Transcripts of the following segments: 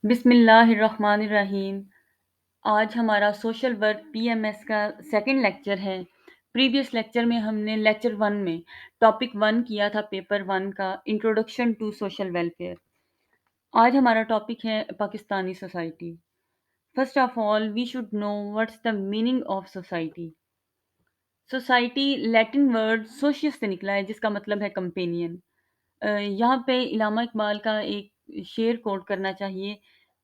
بسم اللہ الرحمن الرحیم۔ آج ہمارا social work P M S کا سیکنڈ لیکچر ہے۔ پریویس لیکچر میں ہم نے لیکچر 1 میں ٹاپک 1 کیا تھا، پیپر 1 کا انٹروڈکشن ٹو سوشل ویلفیئر۔ آج ہمارا ٹاپک ہے Pakistani society. First of all we should know what's the meaning of society. Society Latin word socius سے نکلا ہے، جس کا مطلب ہے کمپینین۔ یہاں پہ علامہ اقبال کا ایک شعر کوٹ کرنا چاہیے: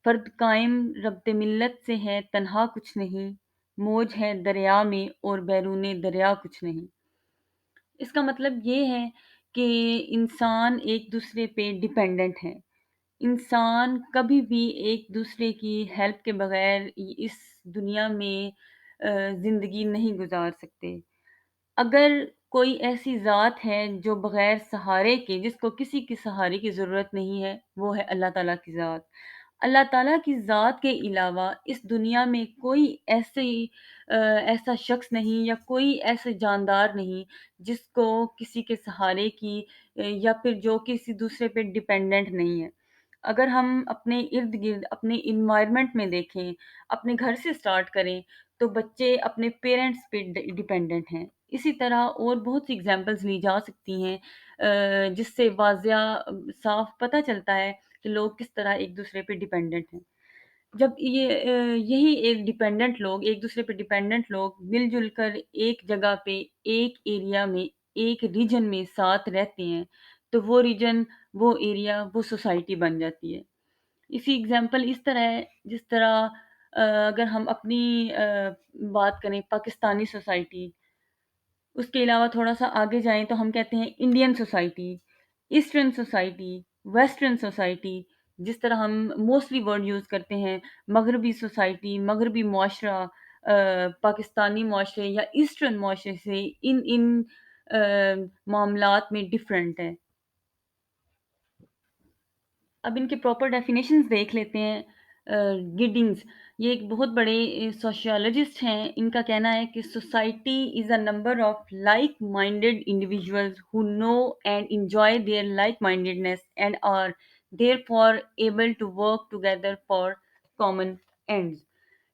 فرد قائم ربط ملت سے ہے تنہا کچھ نہیں، موج ہے دریا میں اور بیرون دریا کچھ نہیں۔ اس کا مطلب یہ ہے کہ انسان ایک دوسرے پہ ڈیپینڈنٹ ہے۔ انسان کبھی بھی ایک دوسرے کی ہیلپ کے بغیر اس دنیا میں زندگی نہیں گزار سکتے۔ اگر کوئی ایسی ذات ہے جو بغیر سہارے کے، جس کو کسی کے سہارے کی ضرورت نہیں ہے، وہ ہے اللہ تعالیٰ کی ذات۔ اللہ تعالیٰ کی ذات کے علاوہ اس دنیا میں کوئی ایسا شخص نہیں یا کوئی ایسے جاندار نہیں جس کو کسی کے سہارے کی یا پھر جو کسی دوسرے پہ ڈیپینڈنٹ نہیں ہے۔ اگر ہم اپنے ارد گرد اپنے انوائرمنٹ میں دیکھیں، اپنے گھر سے سٹارٹ کریں، تو بچے اپنے پیرنٹس پہ ڈیپینڈنٹ ہیں۔ اسی طرح اور بہت سی ایگزامپلز لی جا سکتی ہیں جس سے واضح صاف پتہ چلتا ہے کہ لوگ کس طرح ایک دوسرے پہ ڈیپینڈنٹ ہیں۔ جب یہی ایک دوسرے پہ ڈیپینڈنٹ لوگ مل جل کر ایک جگہ پہ، ایک ایریا میں، ایک ریجن میں ساتھ رہتے ہیں، تو وہ ریجن، وہ ایریا، وہ سوسائٹی بن جاتی ہے۔ اسی ایگزامپل اس طرح ہے، جس طرح اگر ہم اپنی بات کریں پاکستانی سوسائٹی، اس کے علاوہ تھوڑا سا آگے جائیں تو ہم کہتے ہیں Indian society, eastern society, western society. جس طرح ہم موسٹلی ورڈ یوز کرتے ہیں مغربی سوسائٹی، مغربی معاشرہ، پاکستانی معاشرے یا ایسٹرن معاشرے سے ان معاملات میں ڈفرینٹ ہے۔ اب ان کے پراپر ڈیفینیشنز دیکھ لیتے ہیں۔ گڈنگز یہ ایک بہت بڑے سوشیولوجسٹ ہیں۔ ان کا کہنا ہے کہ society is a number of like minded individuals who know and enjoy their like-mindedness and are therefore able to work together for common ends۔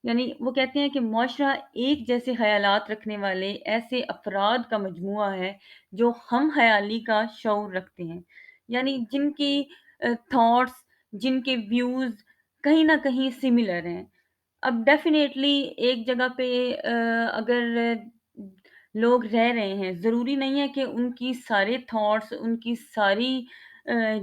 یعنی وہ کہتے ہیں کہ معاشرہ ایک جیسے خیالات رکھنے والے ایسے افراد کا مجموعہ ہے جو ہم خیالی کا شعور رکھتے ہیں، یعنی جن کی تھاٹس، جن کے ویوز کہیں نہ کہیں سملر ہیں۔ اب ڈیفینیٹلی ایک جگہ پہ اگر لوگ رہ رہے ہیں، ضروری نہیں ہے کہ ان کی سارے تھاٹس، ان کی ساری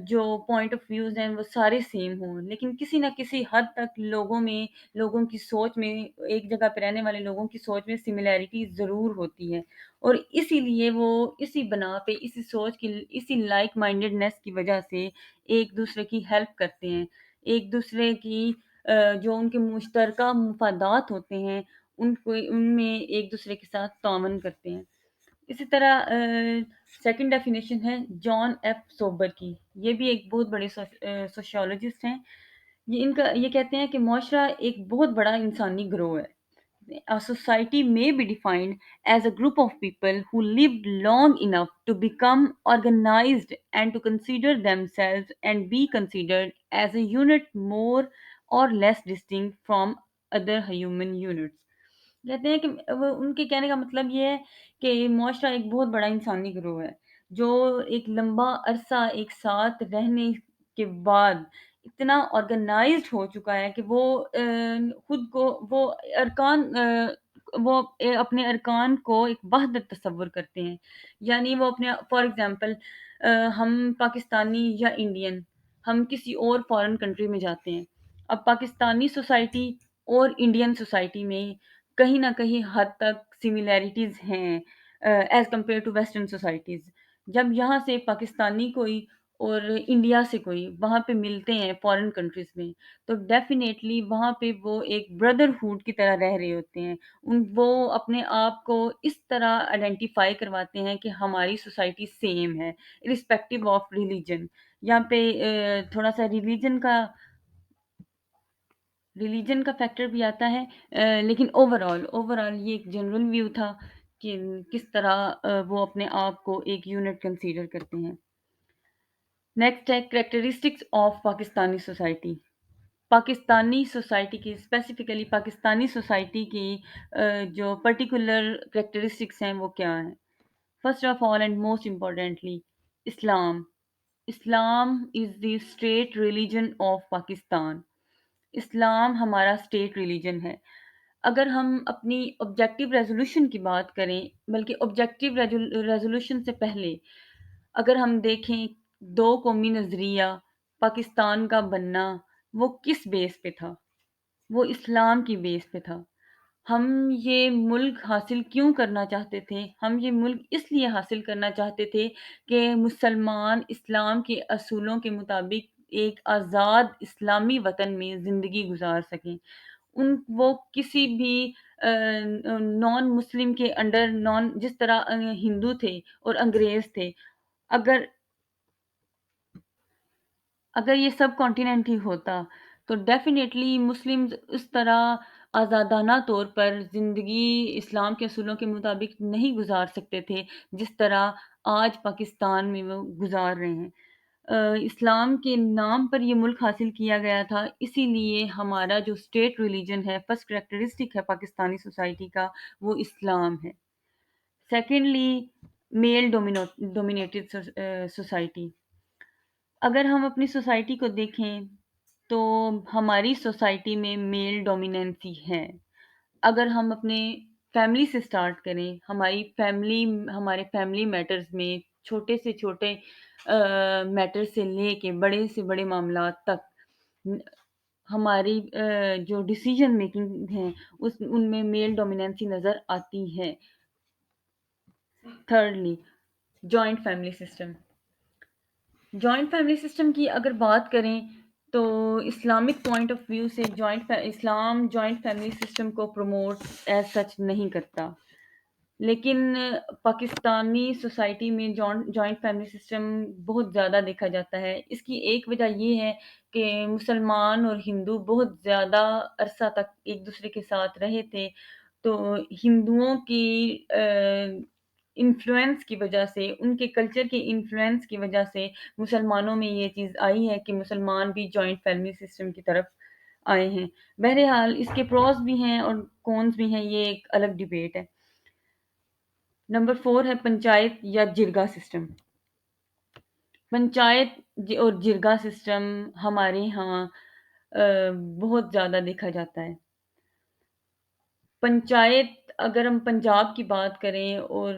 جو پوائنٹ آف ویوز ہیں وہ سارے سیم ہوں، لیکن کسی نہ کسی حد تک لوگوں کی سوچ میں، ایک جگہ پہ رہنے والے لوگوں کی سوچ میں سملیرٹی ضرور ہوتی ہے، اور اسی لیے وہ اسی بنا پہ، اسی سوچ کی، اسی لائک مائنڈڈنیس کی وجہ سے ایک دوسرے کی ہیلپ کرتے ہیں، ایک دوسرے کی جو ان کے مشترکہ مفادات ہوتے ہیں ان میں ایک دوسرے کے ساتھ تعاون کرتے ہیں۔ اسی طرح سیکنڈ ڈیفینیشن ہے جان ایف سوبر کی۔ یہ بھی ایک بہت بڑے سوشیولوجسٹ ہیں۔ یہ کہتے ہیں کہ معاشرہ ایک بہت بڑا انسانی گروہ ہے۔ A society may be defined as a group of people who lived long enough to become organized and to consider themselves and be considered as a unit more or less distinct from other human units۔ کہتے ہیں کہ ان کے کہنے کا مطلب یہ ہے کہ معاشرہ ایک بہت بڑا انسانی گروہ ہے جو ایک لمبا عرصہ ایک ساتھ رہنے کے بعد اتنا آرگنائزڈ ہو چکا ہے کہ وہ خود کو، وہ ارکان، وہ اپنے ارکان کو ایک وحدت تصور کرتے ہیں۔ یعنی وہ اپنے، فار ایگزامپل ہم پاکستانی یا انڈین، ہم کسی اور فارن کنٹری میں جاتے ہیں۔ اب پاکستانی سوسائٹی اور انڈین سوسائٹی میں کہیں نہ کہیں حد تک سملیرٹیز ہیں as compare to western societies. جب یہاں سے پاکستانی کوئی اور انڈیا سے کوئی وہاں پہ ملتے ہیں فارن کنٹریز میں، تو ڈیفینیٹلی وہاں پہ وہ ایک بردرہوڈ کی طرح رہ رہے ہوتے ہیں۔ وہ اپنے آپ کو اس طرح آئیڈینٹیفائی کرواتے ہیں کہ ہماری سوسائٹی سیم ہے، irrespective آف ریلیجن۔ یہاں پہ تھوڑا سا ریلیجن کا فیکٹر بھی آتا ہے، لیکن اوور آل یہ ایک جنرل ویو تھا کہ کس طرح وہ اپنے آپ کو ایک یونٹ کنسیڈر کرتے ہیں۔ نیکسٹ ہے characteristics of Pakistani society. Pakistani society کی اسپیسیفکلی پاکستانی سوسائٹی کی جو پرٹیکولر کریکٹرسٹکس ہیں وہ کیا ہیں؟ First of all and most importantly, Islam. Islam is the state religion of Pakistan. Islam ہمارا اسٹیٹ ریلیجن ہے. اگر ہم اپنی آبجیکٹیو ریزولوشن کی بات کریں، بلکہ آبجیکٹیو ریزولوشن سے پہلے اگر ہم دیکھیں، دو قومی نظریہ پاکستان کا بننا وہ کس بیس پہ تھا؟ وہ اسلام کی بیس پہ تھا. ہم یہ ملک حاصل کیوں کرنا چاہتے تھے؟ ہم یہ ملک اس لیے حاصل کرنا چاہتے تھے کہ مسلمان اسلام کے اصولوں کے مطابق ایک آزاد اسلامی وطن میں زندگی گزار سکیں. وہ کسی بھی نان مسلم کے انڈر، جس طرح ہندو تھے اور انگریز تھے، اگر اگر یہ سب کانٹیننٹ ہی ہوتا تو ڈیفینیٹلی مسلم اس طرح آزادانہ طور پر زندگی اسلام کے اصولوں کے مطابق نہیں گزار سکتے تھے جس طرح آج پاکستان میں وہ گزار رہے ہیں. اسلام کے نام پر یہ ملک حاصل کیا گیا تھا، اسی لیے ہمارا جو اسٹیٹ ریلیجن ہے، فرسٹ کریکٹرسٹک ہے پاکستانی سوسائٹی کا، وہ اسلام ہے. Secondly, male dominated society. اگر ہم اپنی سوسائٹی کو دیکھیں تو ہماری سوسائٹی میں میل ڈومیننسی ہے. اگر ہم اپنے فیملی سے سٹارٹ کریں، ہمارے فیملی میٹرز میں چھوٹے سے چھوٹے میٹر سے لے کے بڑے سے بڑے معاملات تک، ہماری جو ڈیسیجن میکنگ ہیں ان میں میل ڈومیننسی نظر آتی ہے. Thirdly, joint family system. Joint family system کی اگر بات کریں تو اسلامک پوائنٹ آف ویو سے اسلام جوائنٹ فیملی سسٹم کو پروموٹ ایز سچ نہیں کرتا، لیکن پاکستانی سوسائٹی میں جوائنٹ فیملی سسٹم بہت زیادہ دیکھا جاتا ہے. اس کی ایک وجہ یہ ہے کہ مسلمان اور ہندو بہت زیادہ عرصہ تک ایک دوسرے کے ساتھ رہے تھے، تو ہندوؤں کی انفلوئنس کی وجہ سے، ان کے کلچر کے انفلوئنس کی وجہ سے مسلمانوں میں یہ چیز آئی ہے کہ مسلمان بھی جوائنٹ فیملی سسٹم کی طرف آئے ہیں. بہرحال اس کے پروز بھی ہیں اور کونز بھی ہیں، یہ ایک الگ ڈیبیٹ ہے. نمبر 4 ہے پنچایت یا جرگا سسٹم. پنچایت اور جرگا سسٹم ہمارے ہاں بہت زیادہ دیکھا جاتا ہے. پنچایت، اگر ہم پنجاب کی بات کریں اور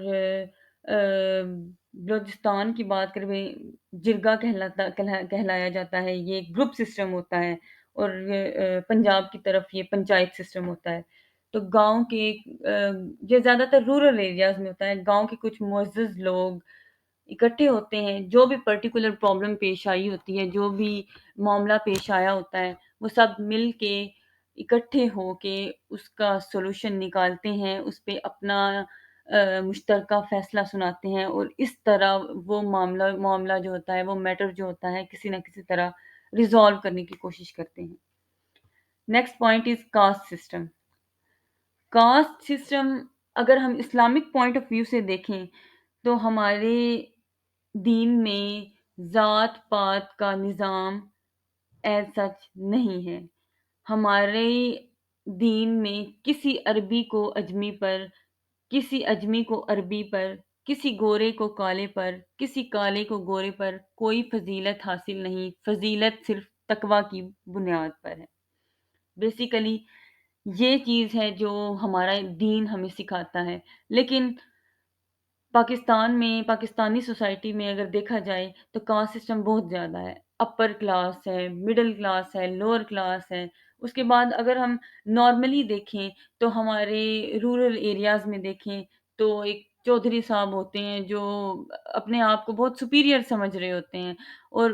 بلوچستان کی بات کریں، جرگا کہلایا جاتا ہے. یہ گروپ سسٹم ہوتا ہے، اور پنجاب کی طرف یہ پنچایت سسٹم ہوتا ہے. تو گاؤں کے یہ زیادہ تر رورل ایریاز میں ہوتا ہے. گاؤں کے کچھ معزز لوگ اکٹھے ہوتے ہیں، جو بھی پرٹیکولر پرابلم پیش آئی ہوتی ہے، جو بھی معاملہ پیش آیا ہوتا ہے، وہ سب مل کے اکٹھے ہو کے اس کا سولوشن نکالتے ہیں، اس پہ اپنا مشترکہ فیصلہ سناتے ہیں، اور اس طرح وہ معاملہ جو ہوتا ہے، وہ میٹر جو ہوتا ہے، کسی نہ کسی طرح ریزالو کرنے کی کوشش کرتے ہیں. Next point is caste system. Caste system اگر ہم اسلامک پوائنٹ آف ویو سے دیکھیں تو ہمارے دین میں ذات پات کا نظام ایز سچ نہیں ہے. ہمارے دین میں کسی عربی کو اجمی پر، کسی اجمی کو عربی پر، کسی گورے کو کالے پر، کسی کالے کو گورے پر کوئی فضیلت حاصل نہیں. فضیلت صرف تقوی کی بنیاد پر ہے. بیسیکلی یہ چیز ہے جو ہمارا دین ہمیں سکھاتا ہے. لیکن پاکستان میں، پاکستانی سوسائٹی میں اگر دیکھا جائے تو کاسٹ سسٹم بہت زیادہ ہے. اپر کلاس ہے، مڈل کلاس ہے، لوور کلاس ہے. اس کے بعد اگر ہم نارملی دیکھیں تو ہمارے رورل ایریاز میں دیکھیں تو ایک چودھری صاحب ہوتے ہیں جو اپنے آپ کو بہت سپیریئر سمجھ رہے ہوتے ہیں، اور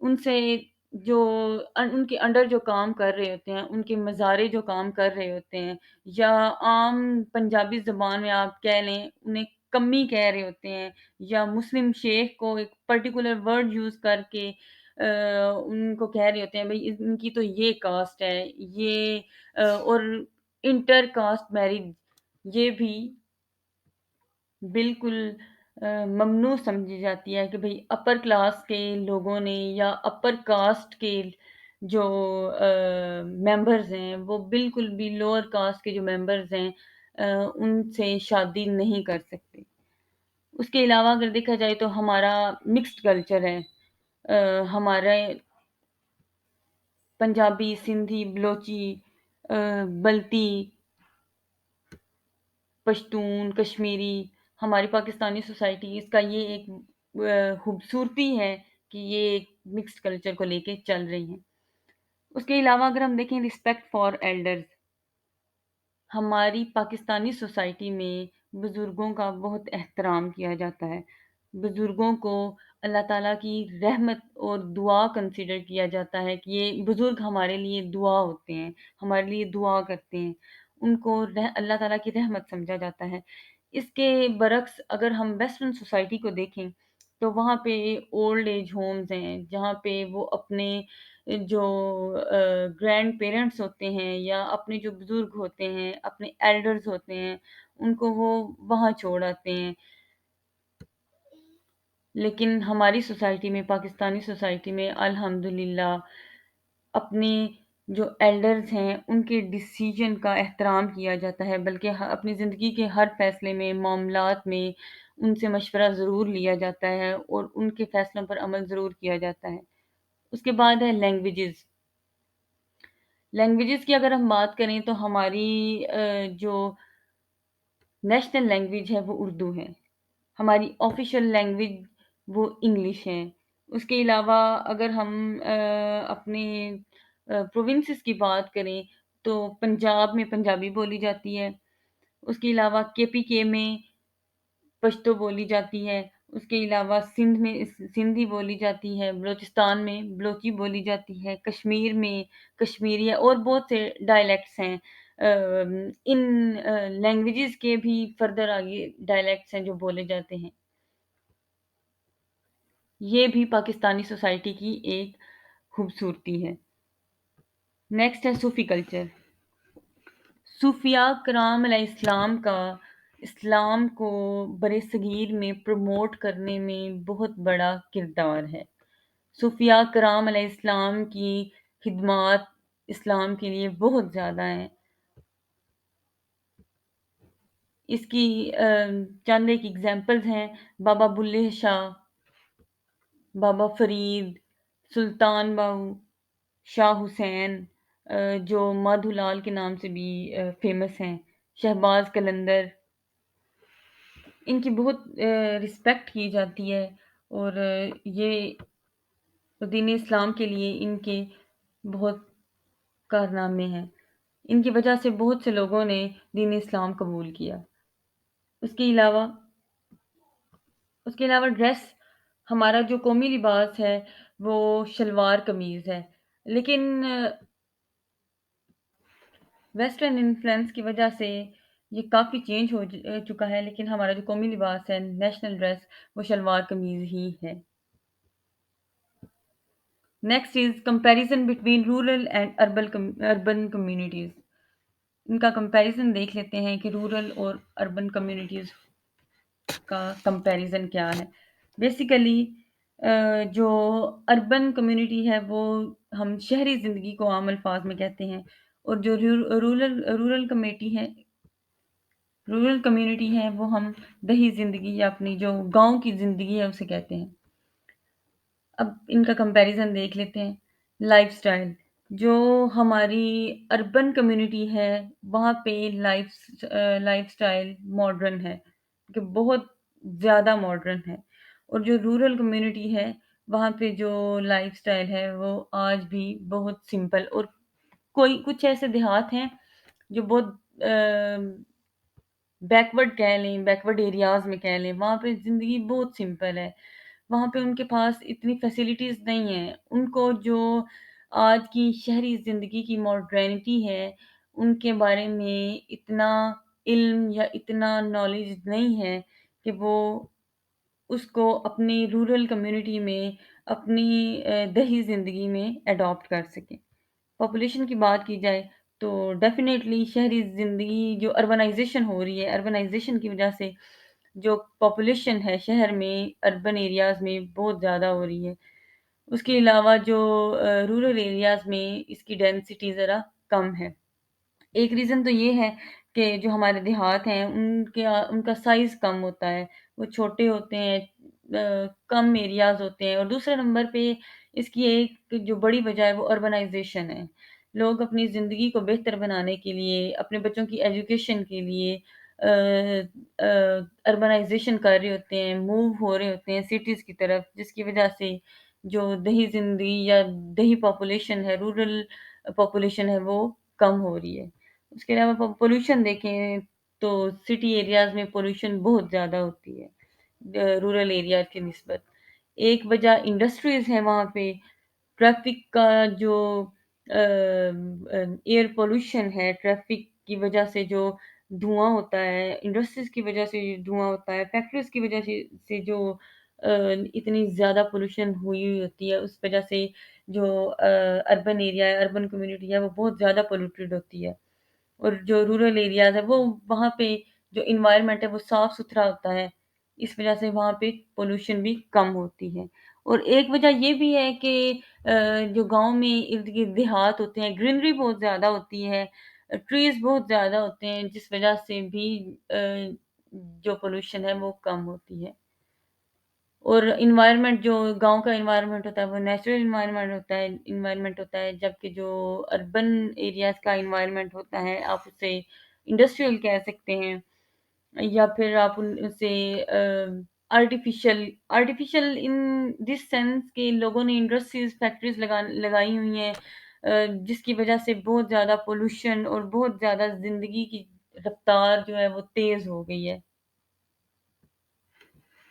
ان سے جو ان کے انڈر جو کام کر رہے ہوتے ہیں، ان کے مزارے جو کام کر رہے ہوتے ہیں، یا عام پنجابی زبان میں آپ کہہ لیں انہیں کمی کہہ رہے ہوتے ہیں، یا مسلم شیخ کو ایک پرٹیکولر ورڈ یوز کر کے ان کو کہہ رہے ہوتے ہیں بھئی ان کی تو یہ کاسٹ ہے، یہ اور انٹر کاسٹ میرج یہ بھی بالکل ممنوع سمجھی جاتی ہے کہ بھئی اپر کلاس کے لوگوں نے یا اپر کاسٹ کے جو ممبرز ہیں وہ بالکل بھی لوور کاسٹ کے جو ممبرز ہیں ان سے شادی نہیں کر سکتے۔ اس کے علاوہ اگر دیکھا جائے تو ہمارا مکسڈ کلچر ہے، ہمارے پنجابی، سندھی، بلوچی، بلتی، پشتون، کشمیری، ہماری پاکستانی سوسائٹی اس کا یہ ایک خوبصورتی ہے کہ یہ ایک مکسڈ کلچر کو لے کے چل رہی ہیں۔ اس کے علاوہ اگر ہم دیکھیں رسپیکٹ فار ایلڈرز، ہماری پاکستانی سوسائٹی میں بزرگوں کا بہت احترام کیا جاتا ہے، بزرگوں کو اللہ تعالیٰ کی رحمت اور دعا کنسیڈر کیا جاتا ہے کہ یہ بزرگ ہمارے لیے دعا ہوتے ہیں، ہمارے لیے دعا کرتے ہیں، ان کو اللہ تعالیٰ کی رحمت سمجھا جاتا ہے۔ اس کے برعکس اگر ہم ویسٹرن سوسائٹی کو دیکھیں تو وہاں پہ اولڈ ایج ہومز ہیں جہاں پہ وہ اپنے جو گرینڈ پیرنٹس ہوتے ہیں یا اپنے جو بزرگ ہوتے ہیں، اپنے ایلڈرز ہوتے ہیں، ان کو وہ وہاں چھوڑ آتے ہیں۔ لیکن ہماری سوسائٹی میں، پاکستانی سوسائٹی میں الحمدللہ اپنے جو ایلڈرز ہیں ان کے ڈیسیجن کا احترام کیا جاتا ہے، بلکہ اپنی زندگی کے ہر فیصلے میں، معاملات میں ان سے مشورہ ضرور لیا جاتا ہے اور ان کے فیصلوں پر عمل ضرور کیا جاتا ہے۔ اس کے بعد ہے لینگویجز۔ لینگویجز کی اگر ہم بات کریں تو ہماری جو نیشنل لینگویج ہے وہ اردو ہے، ہماری آفیشیل لینگویج وہ انگلش ہے۔ اس کے علاوہ اگر ہم اپنے پروونسز کی بات کریں تو پنجاب میں پنجابی بولی جاتی ہے، اس کے علاوہ کے پی کے میں پشتو بولی جاتی ہے، اس کے علاوہ سندھ میں سندھی بولی جاتی ہے، بلوچستان میں بلوچی بولی جاتی ہے، کشمیر میں کشمیری ہے، اور بہت سے ڈائلیکٹس ہیں۔ ان لینگویجز کے بھی فردر آگے ڈائلیکٹس ہیں جو بولے جاتے ہیں۔ یہ بھی پاکستانی سوسائٹی کی ایک خوبصورتی ہے۔ نیکسٹ ہے صوفی کلچر۔ صوفیاء کرام علیہ السلام کا اسلام کو بر صغیر میں پروموٹ کرنے میں بہت بڑا کردار ہے۔ صوفیاء کرام علیہ السلام کی خدمات اسلام کے لیے بہت زیادہ ہیں۔ اس کی چند ایک ایگزامپلز ہیں: بابا بلے شاہ، بابا فرید، سلطان باؤ، شاہ حسین، جو مادھو لال کے نام سے بھی فیمس ہیں، شہباز قلندر، ان کی بہت رسپیکٹ کی جاتی ہے، اور یہ دین اسلام کے لیے ان کے بہت کارنامے ہیں۔ ان کی وجہ سے بہت سے لوگوں نے دین اسلام قبول کیا۔ اس کے علاوہ ڈریس، ہمارا جو قومی لباس ہے وہ شلوار قمیض ہے، لیکن ویسٹرن انفلوئنس کی وجہ سے یہ کافی چینج ہو چکا ہے، لیکن ہمارا جو قومی لباس ہے، نیشنل ڈریس، وہ شلوار قمیض ہی ہے۔ Next is comparison between rural and urban communities. ان کا کمپیریزن دیکھ لیتے ہیں کہ رورل اور اربن کمیونٹیز کا کمپیریزن کیا ہے۔ بیسیکلی جو اربن کمیونٹی ہے وہ ہم شہری زندگی کو عام الفاظ میں کہتے ہیں، اور جو رورل کمیونٹی ہے وہ ہم دیہی زندگی یا اپنی جو گاؤں کی زندگی ہے اسے کہتے ہیں۔ اب ان کا کمپیریزن دیکھ لیتے ہیں۔ لائف سٹائل، جو ہماری اربن کمیونٹی ہے وہاں پہ لائف سٹائل ماڈرن ہے، کہ بہت زیادہ ماڈرن ہے، اور جو رورل کمیونٹی ہے وہاں پہ جو لائف سٹائل ہے وہ آج بھی بہت سمپل، اور کچھ ایسے دیہات ہیں جو بہت بیکورڈ ایریاز میں کہہ لیں، وہاں پہ زندگی بہت سمپل ہے، وہاں پہ ان کے پاس اتنی فیسلٹیز نہیں ہیں، ان کو جو آج کی شہری زندگی کی ماڈرنٹی ہے ان کے بارے میں اتنا علم یا اتنا نالج نہیں ہے کہ وہ اس کو اپنی رورل کمیونٹی میں، اپنی دیہی زندگی میں اڈاپٹ کر سکیں۔ پاپولیشن کی بات کی جائے تو ڈیفینیٹلی شہری زندگی جو اربنائزیشن ہو رہی ہے، اربنائزیشن کی وجہ سے جو پاپولیشن ہے شہر میں، اربن ایریاز میں بہت زیادہ ہو رہی ہے، اس کے علاوہ جو رورل ایریاز میں اس کی ڈینسٹی ذرا کم ہے۔ ایک ریزن تو یہ ہے کہ جو ہمارے دیہات ہیں ان کا سائز کم ہوتا ہے، وہ چھوٹے ہوتے ہیں، کم ایریاز ہوتے ہیں، اور دوسرے نمبر پہ اس کی ایک جو بڑی وجہ ہے وہ اربنائزیشن ہے۔ لوگ اپنی زندگی کو بہتر بنانے کے لیے، اپنے بچوں کی ایجوکیشن کے لیے اربنائزیشن کر رہے ہوتے ہیں، موو ہو رہے ہوتے ہیں سٹیز کی طرف، جس کی وجہ سے جو دیہی زندگی یا دیہی پاپولیشن ہے، رورل پاپولیشن ہے، وہ کم ہو رہی ہے۔ اس کے علاوہ پولوشن دیکھیں تو سٹی ایریاز میں پولوشن بہت زیادہ ہوتی ہے رورل ایریاز کی نسبت۔ ایک وجہ انڈسٹریز ہے وہاں پہ، ٹریفک کا جو ایئر پولوشن ہے، ٹریفک کی وجہ سے جو دھواں ہوتا ہے، انڈسٹریز کی وجہ سے جو دھواں ہوتا ہے، فیکٹریز کی وجہ سے جو اتنی زیادہ پولوشن ہوئی ہوتی ہے، اس وجہ سے جو اربن ایریا ہے، اربن کمیونٹی ہے، وہ بہت زیادہ پولوٹیڈ ہوتی ہے۔ اور جو رورل ایریاز ہے وہ وہاں پہ جو انوائرمنٹ ہے وہ صاف ستھرا ہوتا ہے، اس وجہ سے وہاں پہ پولوشن بھی کم ہوتی ہے۔ اور ایک وجہ یہ بھی ہے کہ جو گاؤں میں ارد گرد دیہات ہوتے ہیں، گرینری بہت زیادہ ہوتی ہے، ٹریز بہت زیادہ ہوتے ہیں، جس وجہ سے بھی جو پولوشن ہے وہ کم ہوتی ہے۔ اور انوائرمنٹ جو گاؤں کا انوائرمنٹ ہوتا ہے وہ نیچرل انوائرمنٹ ہوتا ہے، جبکہ جو اربن ایریاز کا انوائرمنٹ ہوتا ہے آپ اسے انڈسٹریل کہہ سکتے ہیں، یا پھر آپ اسے آرٹیفیشل ان دس سینس کہ لوگوں نے انڈسٹریز فیکٹریز لگائی ہوئی ہیں، جس کی وجہ سے بہت زیادہ پولوشن اور بہت زیادہ زندگی کی رفتار جو ہے وہ تیز ہو گئی ہے۔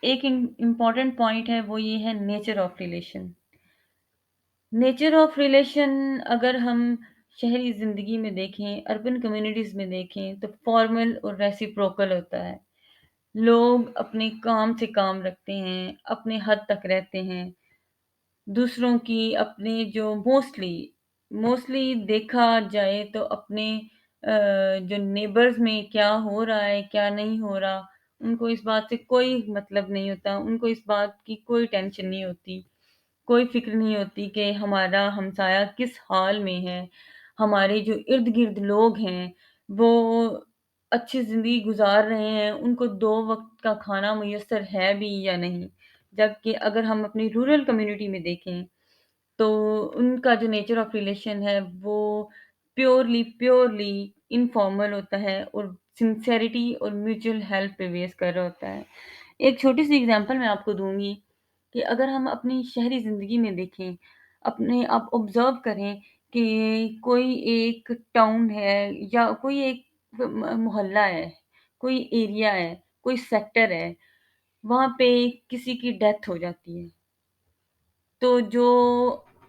ایک امپورٹنٹ پوائنٹ ہے وہ یہ ہے nature of relation. Nature of relation اگر ہم شہری زندگی میں دیکھیں، اربن کمیونٹیز میں دیکھیں تو فارمل اور ریسیپروکل ہوتا ہے۔ لوگ اپنے کام سے کام رکھتے ہیں، اپنے حد تک رہتے ہیں، دوسروں کی اپنے جو موسٹلی دیکھا جائے تو اپنے جو نیبرز میں کیا ہو رہا ہے کیا نہیں ہو رہا، ان کو اس بات سے کوئی مطلب نہیں ہوتا، ان کو اس بات کی کوئی ٹینشن نہیں ہوتی، کوئی فکر نہیں ہوتی کہ ہمارا ہمسایہ کس حال میں ہے، ہمارے جو ارد گرد لوگ ہیں وہ اچھی زندگی گزار رہے ہیں، ان کو 2 وقت کا کھانا میسر ہے بھی یا نہیں۔ جبکہ اگر ہم اپنی رورل کمیونٹی میں دیکھیں تو ان کا جو نیچر آف ریلیشن ہے وہ پیورلی انفارمل ہوتا ہے، اور سنسیریٹی اور میوچل ہیلپ پہ بیس کر رہا ہوتا ہے۔ ایک چھوٹی سی اگزامپل میں آپ کو دوں گی کہ اگر ہم اپنی شہری زندگی میں دیکھیں، اپنے آپ آبزرو کریں کہ کوئی ایک ٹاؤن ہے یا کوئی ایک محلہ ہے، کوئی ایریا ہے، کوئی سیکٹر ہے، وہاں پہ کسی کی ڈیتھ ہو جاتی ہے، تو جو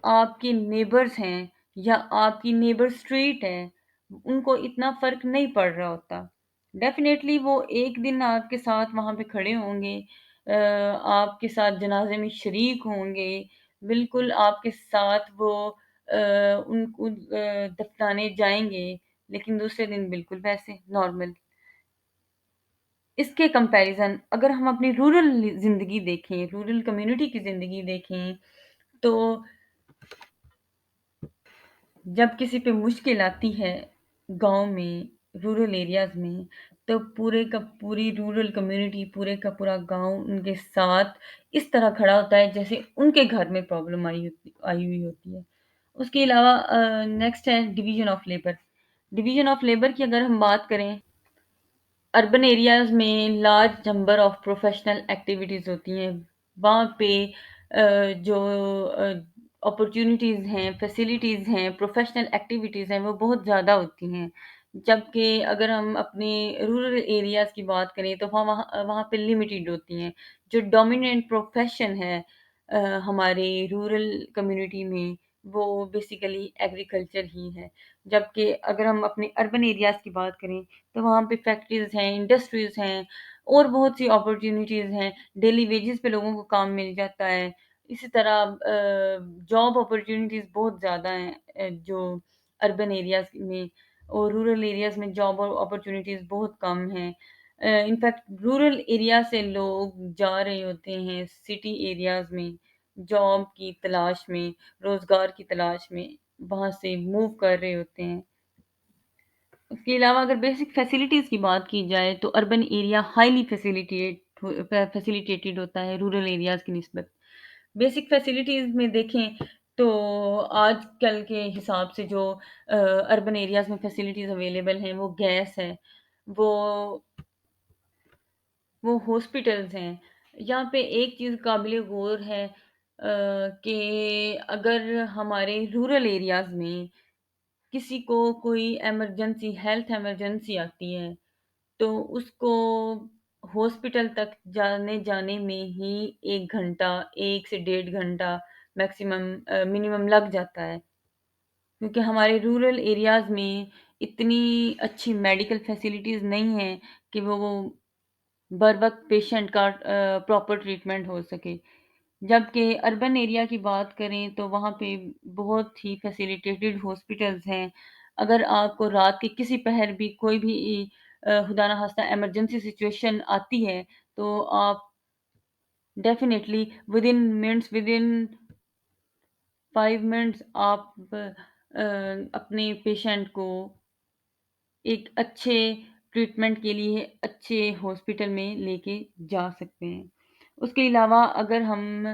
آپ کے نیبرز ہیں یا آپ کی نیبر اسٹریٹ ہے، ان کو اتنا فرق نہیں پڑ رہا ہوتا۔ ڈیفینیٹلی وہ ایک دن آپ کے ساتھ وہاں پہ کھڑے ہوں گے، آپ کے ساتھ جنازے میں شریک ہوں گے، بالکل آپ کے ساتھ وہ ان کو دفنانے جائیں گے، لیکن دوسرے دن بالکل ویسے نارمل۔ اس کے کمپیریزن اگر ہم اپنی رورل زندگی دیکھیں، رورل کمیونٹی کی زندگی دیکھیں، تو جب کسی پہ مشکل آتی ہے گاؤں میں، رورل ایریاز میں، تو پورے کا پوری رورل کمیونٹی، پورے کا پورا گاؤں ان کے ساتھ اس طرح کھڑا ہوتا ہے جیسے ان کے گھر میں پرابلم آئی ہوئی ہوتی ہے۔ اس کے علاوہ نیکسٹ ہے division of labour. Division of labour کی اگر ہم بات کریں، اربن ایریاز میں large number of professional activities ہوتی ہیں، وہاں پہ جو اپرچونیٹیز ہیں، فیسیلیٹیز ہیں، پروفیشنل ایکٹیویٹیز ہیں، وہ بہت زیادہ ہوتی ہیں۔ جبکہ اگر ہم اپنے رورل ایریاز کی بات کریں تو وہاں پہ لمیٹیڈ ہوتی ہیں۔ جو ڈومیننٹ پروفیشن ہے ہمارے رورل کمیونٹی میں، وہ بیسیکلی ایگریکلچر ہی ہے۔ جبکہ اگر ہم اپنے اربن ایریاز کی بات کریں تو وہاں پہ فیکٹریز ہیں، انڈسٹریز ہیں، اور بہت سی اپرچونیٹیز ہیں، ڈیلی ویجز پہ لوگوں کو کام مل جاتا ہے۔ اسی طرح جاب اپرچونیٹیز بہت زیادہ ہیں جو اربن ایریاز میں، اور رورل ایریاز میں جاب اپرچونیٹیز بہت کم ہیں۔ انفیکٹ رورل ایریا سے لوگ جا رہے ہوتے ہیں سٹی ایریاز میں، جاب کی تلاش میں، روزگار کی تلاش میں وہاں سے موو کر رہے ہوتے ہیں۔ اس کے علاوہ اگر بیسک فیسلٹیز کی بات کی جائے تو اربن ایریا ہائیلی فیسیلیٹیٹڈ ہوتا ہے رورل ایریاز کی نسبت۔ بیسک فیسلٹیز میں دیکھیں تو آج کل کے حساب سے جو اربن ایریاز میں فیسلٹیز اویلیبل ہیں وہ گیس ہے، وہ وہ ہاسپٹلز ہیں۔ یہاں پہ ایک چیز قابل غور ہے کہ اگر ہمارے رورل ایریاز میں کسی کو کوئی ایمرجنسی، ہیلتھ ایمرجنسی آتی ہے تو اس کو ہاسپٹل تک جانے میں ہی 1 گھنٹہ، 1 سے 1.5 گھنٹہ میکسیمم منیمم لگ جاتا ہے، کیونکہ ہمارے رورل ایریاز میں اتنی اچھی میڈیکل فیسلٹیز نہیں ہیں کہ وہ بر وقت پیشنٹ کا پراپر ٹریٹمنٹ ہو سکے۔ جبکہ اربن ایریا کی بات کریں تو وہاں پہ بہت ہی فیسیلیٹیڈ ہاسپٹلز ہیں۔ اگر آپ کو رات کے کسی پہر بھی کوئی بھی خدا نہ خواستہ ایمرجنسی سچویشن آتی ہے تو آپ ڈیفینیٹلی ود ان 5 منٹس آپ اپنے پیشنٹ کو ایک اچھے ٹریٹمنٹ کے لیے اچھے ہاسپٹل میں لے کے جا سکتے ہیں۔ اس کے علاوہ اگر ہم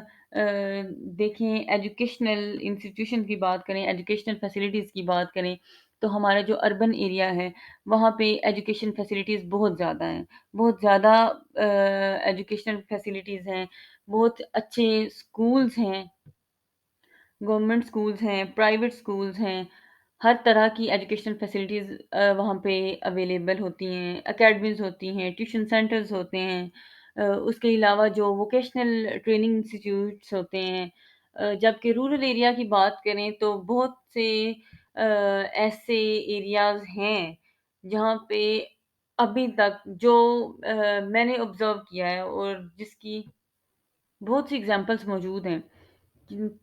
دیکھیں ایجوکیشنل انسٹیٹیوشن کی بات کریں، ایجوکیشنل فیسلٹیز کی بات کریں تو ہمارا جو اربن ایریا ہے وہاں پہ ایجوکیشن فیسلٹیز بہت زیادہ ہیں، بہت زیادہ ایجوکیشنل فیسلٹیز ہیں، بہت اچھے اسکولز ہیں، گورنمنٹ اسکولز ہیں، پرائیویٹ اسکولز ہیں، ہر طرح کی ایجوکیشنل فیسلٹیز وہاں پہ اویلیبل ہوتی ہیں، اکیڈمیز ہوتی ہیں، ٹیوشن سینٹرز ہوتے ہیں۔ اس کے علاوہ جو ووکیشنل ٹریننگ انسٹیٹیوٹس ہوتے ہیں۔ جبکہ رورل ایریا کی بات کریں تو بہت سے ایسے ایریاز ہیں جہاں پہ ابھی تک جو میں نے آبزرو کیا ہے اور جس کی بہت سی ایگزامپلس موجود ہیں،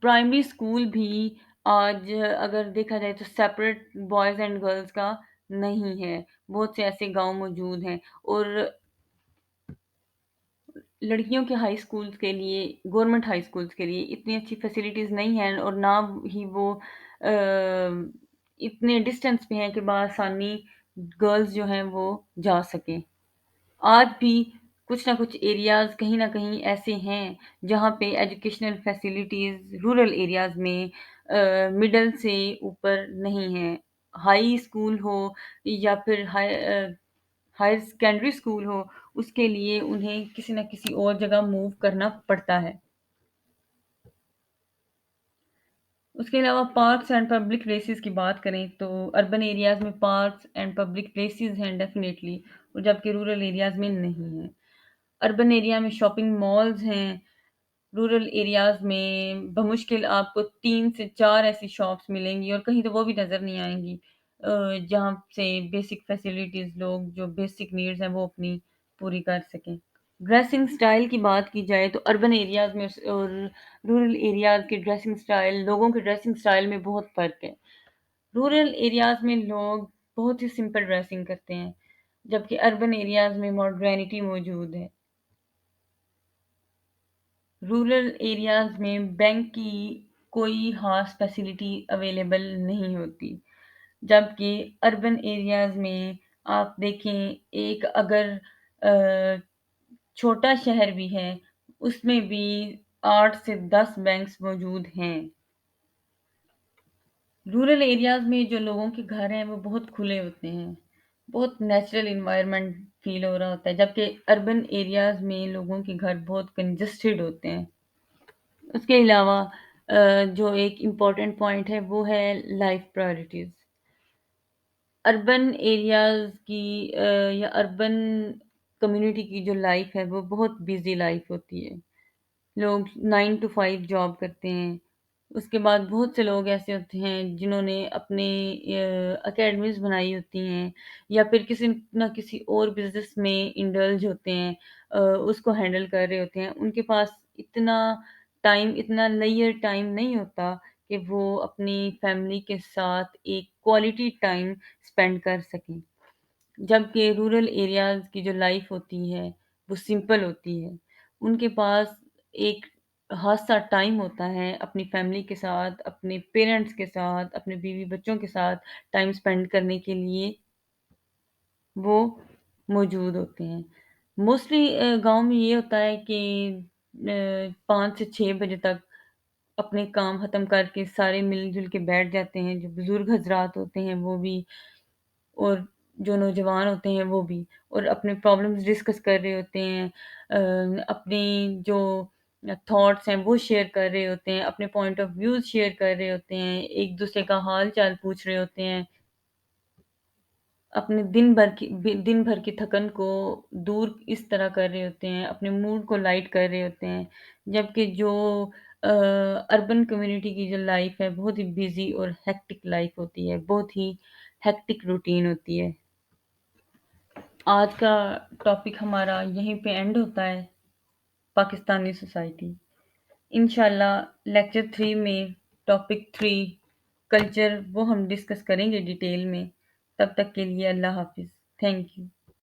پرائمری اسکول بھی آج اگر دیکھا جائے تو سیپریٹ بوائز اینڈ گرلز کا نہیں ہے۔ بہت سے ایسے گاؤں موجود ہیں اور لڑکیوں کے ہائی اسکولز کے لیے، گورنمنٹ ہائی اسکولز کے لیے اتنی اچھی فیسلٹیز نہیں ہیں اور نہ ہی وہ اتنے ڈسٹینس پہ ہیں کہ بآسانی گرلز جو ہیں وہ جا سکیں۔ آج بھی کچھ نہ کچھ ایریاز کہیں نہ کہیں ایسے ہیں جہاں پہ ایجوکیشنل فیسلٹیز رورل ایریاز میں مڈل سے اوپر نہیں ہیں۔ ہائی اسکول ہو یا پھر ہائر سیکنڈری اسکول ہو، اس کے لیے انہیں کسی نہ کسی اور جگہ موو کرنا پڑتا ہے۔ اس کے علاوہ پارکس اینڈ پبلک پلیسز کی بات کریں تو اربن ایریاز میں پارکس اینڈ پبلک پلیسز ہیں ڈیفینیٹلی، اور جبکہ رورل ایریاز میں نہیں ہیں۔ اربن ایریا میں شاپنگ مالز ہیں، رورل ایریاز میں بمشکل آپ کو 3 سے 4 ایسی شاپس ملیں گی اور کہیں تو وہ بھی نظر نہیں آئیں گی جہاں سے بیسک فیسلٹیز لوگ جو بیسک نیڈز ہیں وہ اپنی پوری کر سکیں۔ ڈریسنگ سٹائل کی بات کی جائے تو اربن ایریاز میں اور رورل ایریاز کے ڈریسنگ سٹائل، لوگوں کے ڈریسنگ سٹائل میں بہت فرق ہے۔ رورل ایریاز میں لوگ بہت ہی سمپل ڈریسنگ کرتے ہیں، جبکہ اربن ایریاز میں ماڈرنیٹی موجود ہے۔ رورل ایریاز میں بینک کی کوئی خاص فیسلٹی اویلیبل نہیں ہوتی، جبکہ اربن ایریاز میں آپ دیکھیں ایک اگر چھوٹا شہر بھی ہے اس میں بھی 8 سے 10 بینکس موجود ہیں۔ رورل ایریاز میں جو لوگوں کے گھر ہیں وہ بہت کھلے ہوتے ہیں، بہت نیچرل انوائرمنٹ فیل ہو رہا ہوتا ہے، جبکہ اربن ایریاز میں لوگوں کے گھر بہت کنجسٹڈ ہوتے ہیں۔ اس کے علاوہ جو ایک امپورٹنٹ پوائنٹ ہے وہ ہے لائف پرائورٹیز۔ اربن ایریاز کی یا اربن کمیونٹی کی جو لائف ہے وہ بہت بزی لائف ہوتی ہے۔ لوگ 9 to 5 جاب کرتے ہیں۔ اس کے بعد بہت سے لوگ ایسے ہوتے ہیں جنہوں نے اپنے اکیڈمیز بنائی ہوتی ہیں یا پھر کسی نہ کسی اور بزنس میں انڈلج ہوتے ہیں، اس کو ہینڈل کر رہے ہوتے ہیں۔ ان کے پاس اتنا ٹائم، اتنا لیئر ٹائم نہیں ہوتا کہ وہ اپنی فیملی کے ساتھ ایک کوالٹی ٹائم اسپینڈ کر سکیں۔ جبکہ رورل ایریاز کی جو لائف ہوتی ہے وہ سمپل ہوتی ہے۔ ان کے پاس ایک خاصا ٹائم ہوتا ہے اپنی فیملی کے ساتھ، اپنے پیرنٹس کے ساتھ، اپنے بیوی بچوں کے ساتھ ٹائم اسپینڈ کرنے کے لیے وہ موجود ہوتے ہیں۔ موسٹلی گاؤں میں یہ ہوتا ہے کہ 5 سے 6 بجے تک اپنے کام ختم کر کے سارے مل جل کے بیٹھ جاتے ہیں، جو بزرگ حضرات ہوتے ہیں وہ بھی، اور جو نوجوان ہوتے ہیں وہ بھی، اور اپنے پرابلمز ڈسکس کر رہے ہوتے ہیں، اپنی جو تھاٹس ہیں وہ شیئر کر رہے ہوتے ہیں، اپنے پوائنٹ آف ویوز شیئر کر رہے ہوتے ہیں، ایک دوسرے کا حال چال پوچھ رہے ہوتے ہیں، اپنے دن بھر کی تھکن کو دور اس طرح کر رہے ہوتے ہیں، اپنے موڈ کو لائٹ کر رہے ہوتے ہیں، جبکہ جو اربن کمیونٹی کی جو لائف ہے بہت ہی بزی اور ہیکٹک لائف ہوتی ہے، بہت ہی ہیکٹک روٹین ہوتی ہے۔ آج کا ٹاپک ہمارا یہیں پہ اینڈ ہوتا ہے، پاکستانی سوسائٹی۔ انشاءاللہ لیکچر 3 میں ٹاپک 3 کلچر وہ ہم ڈسکس کریں گے ڈیٹیل میں۔ تب تک کے لیے اللہ حافظ، تھینک یو۔